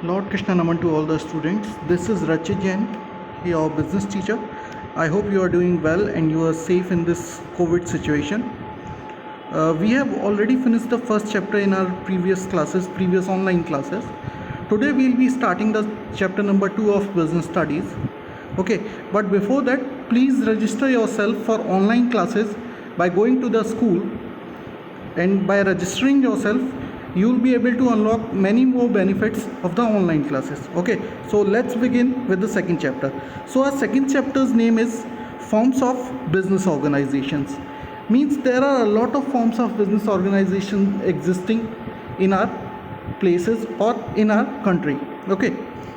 Lord Krishna Naman to all the students. This is Rachit Jain, your business teacher. I hope you are doing well and you are safe in this COVID situation. We have already finished the first chapter in our previous online classes. Today we'll be starting the chapter number 2 of business studies. Okay, but before that, please register yourself for online classes by going to the school, and by registering yourself you will be able to unlock many more benefits of the online classes. Okay, so let's begin with the second chapter. So our second chapter's name is forms of business organizations. Means there are a lot of forms of business organization existing in our places or in our country. Okay,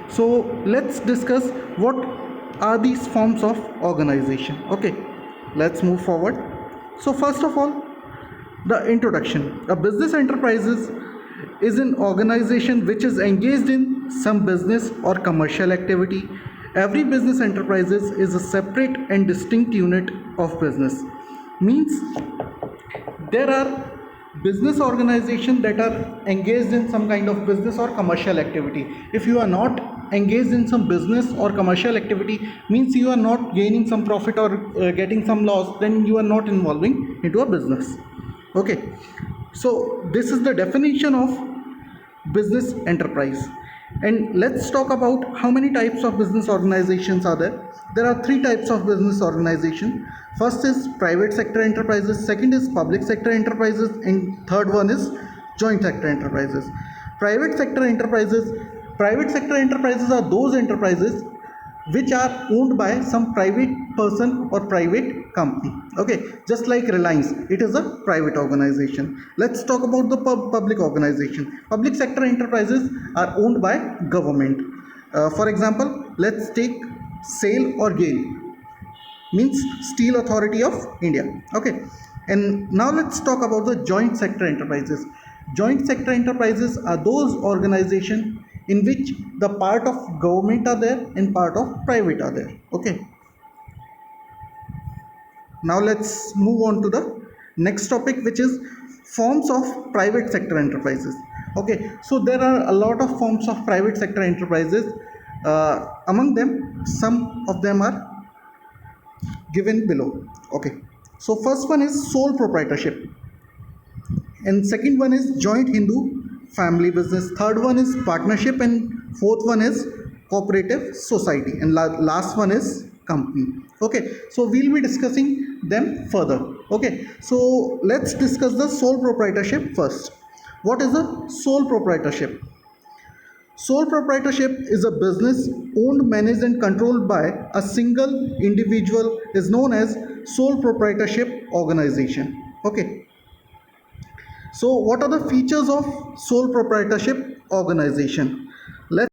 so let's discuss what are these forms of organization. Okay, let's move forward. So first of all, the introduction. A business enterprises is an organization which is engaged in some business or commercial activity. Every business enterprises is a separate and distinct unit of business. Means there are business organizations that are engaged in some kind of business or commercial activity. If you are not engaged in some business or commercial activity, means you are not gaining some profit or getting some loss, then you are not involving into a business. Okay, so this is the definition of business enterprise. And let's talk about how many types of business organizations are there. There are three types of business organization. First is private sector enterprises, second is public sector enterprises, and third one is joint sector enterprises. Private sector enterprises are those enterprises which are owned by some private person or private company. Okay, just like Reliance, it is a private organization. Let's talk about the public organization. Public sector enterprises are owned by government. For example, let's take SAIL or GAIL, means Steel Authority of India. Okay, and now let's talk about the joint sector enterprises. Joint sector enterprises are those organizations in which the part of government are there and part of private are there. Okay, now let's move on to the next topic, which is forms of private sector enterprises. Okay, so there are a lot of forms of private sector enterprises. Among them, some of them are given below. Okay, so first one is sole proprietorship, and second one is joint Hindu family business, third one is partnership, and fourth one is cooperative society, and last one is company. Okay, so we'll be discussing them further. Okay, so let's discuss the sole proprietorship first. What is a sole proprietorship? Sole proprietorship is a business owned, managed, and controlled by a single individual, is known as sole proprietorship organization. Okay, so what are the features of sole proprietorship organization?